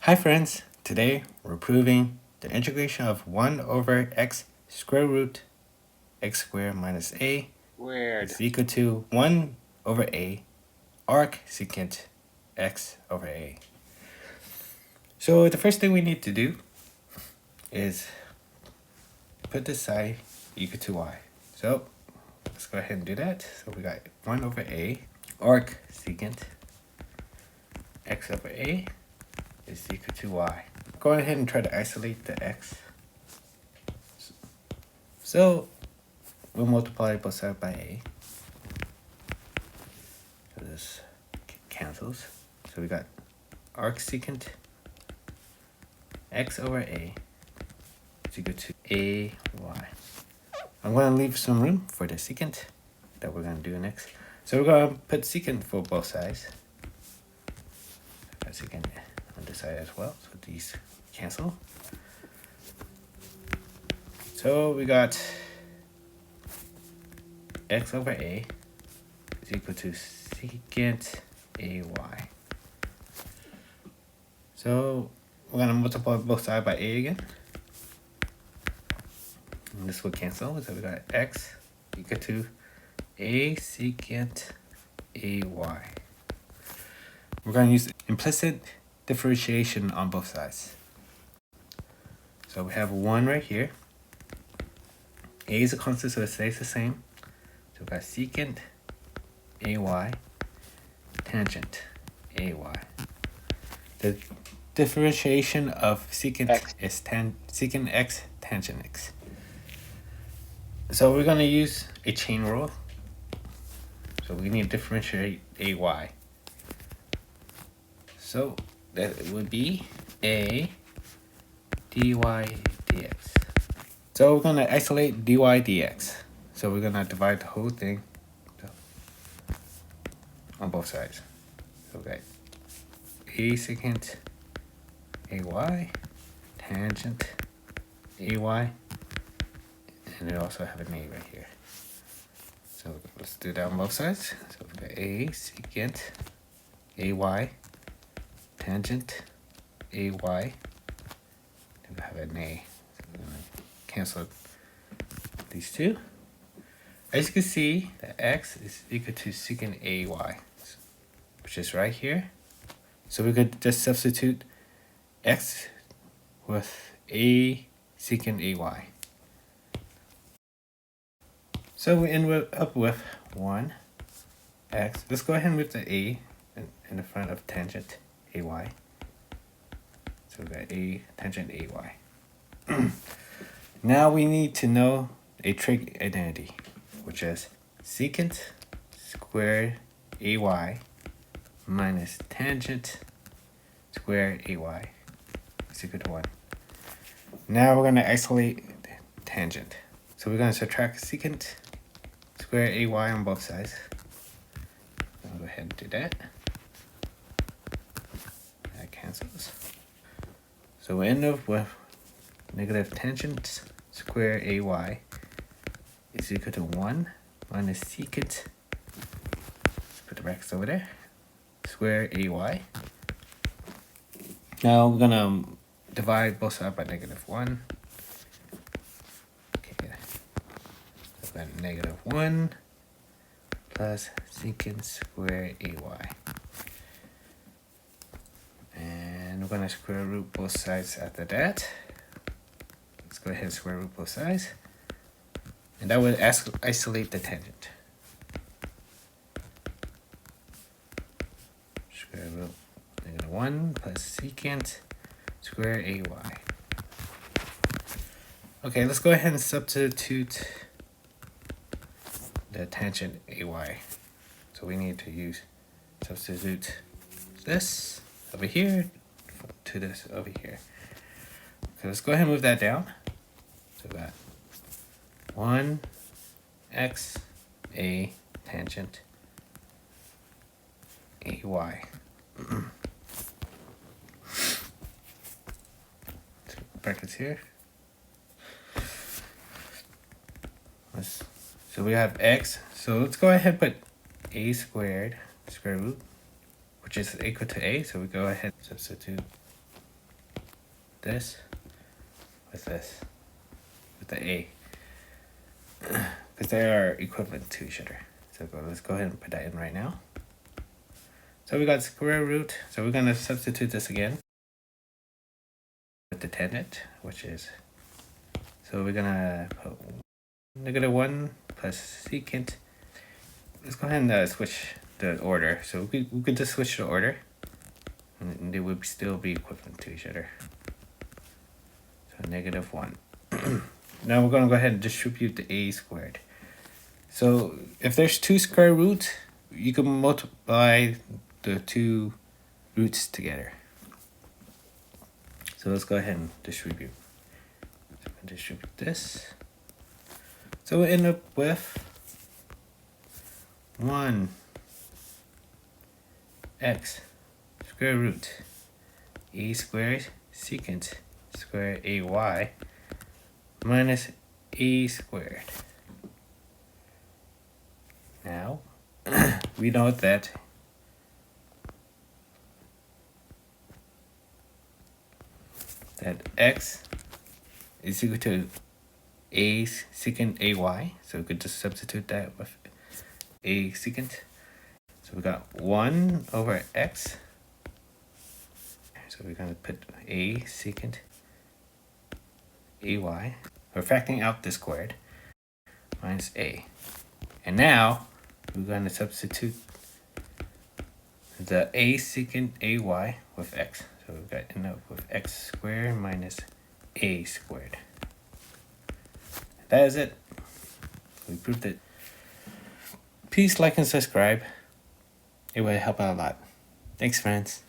Hi friends, today we're proving the integration of 1 over x square root x squared minus a is equal to 1 over a arc secant x over a. So the first thing we need to do is put this side equal to y. So let's go ahead and do that. So we got 1 over a arc secant x over a is equal to y. Go ahead and try to isolate the x. So we'll multiply both sides by a. So this cancels. So we got arc secant x over a is equal to ay. I'm going to leave some room for the secant that we're going to do next. So we're going to put secant for both sides. Got secant on this side as well. So these cancel. So we got x over a is equal to secant ay. So we're going to multiply both sides by a again. And this will cancel. So we got x equal to a secant ay. We're going to use implicit differentiation on both sides. So we have 1 right here. A is a constant, so it stays the same. So we got secant ay tangent ay. The differentiation of secant x is secant x tangent x. So we're going to use a chain rule. So we need to differentiate ay. So that would be a dy dx. So we're going to isolate dy dx. So we're going to divide the whole thing on both sides. So we got a secant ay tangent ay, and we also have an a right here. So let's do that on both sides. So we got a secant ay tangent ay, and we have an a. So we're going to cancel these two. As you can see, the x is equal to secant ay, which is right here. So we could just substitute x with a secant ay. So we end up with 1 x. Let's go ahead and move the a in the front of tangent ay. So we got a tangent ay. Now we need to know a trig identity, which is secant squared ay minus tangent squared ay is equal to 1. Now we're going to isolate tangent. So we're going to subtract secant squared ay on both sides. I'll go ahead and do that. That cancels. So we end up with negative tangent squared ay is equal to 1 minus secant, let's put the brackets over there, square ay. Now we're gonna divide both sides by negative 1. Okay, so we've got negative 1 plus secant square ay. And we're gonna square root both sides after that. Let's go ahead and square root both sides. And that would isolate the tangent. Square root negative 1 plus secant square ay. Okay, let's go ahead and substitute the tangent ay. So we need to substitute this over here to this over here. Okay, let's go ahead and move that down. So we got 1 x a tangent ay. Two brackets here. So we have x. So let's go ahead and put a squared square root, which is equal to a. So we go ahead and substitute this with this, with the a, because they are equivalent to each other. So let's go ahead and put that in right now. So we got square root, so we're going to substitute this again with the tangent, which is, so we're going to put -1 plus secant. Let's go ahead and switch the order. So we could just switch the order, and they would still be equivalent to each other. So -1. Now we're going to go ahead and distribute the a squared. So if there's 2 square roots, you can multiply the 2 roots together. So let's go ahead and distribute. So I'm going to distribute this. So we'll end up with 1 x square root a squared secant square ay minus a squared. Now, we know that x is equal to a secant ay, so we could just substitute that with a secant. So we got 1 over x. So we're going to put a secant ay. We're factoring out the squared minus a. And now we're going to substitute the a secant ay with x. So we've got end up with x squared minus a squared. That is it. We proved it. Please like and subscribe. It will help out a lot. Thanks, friends.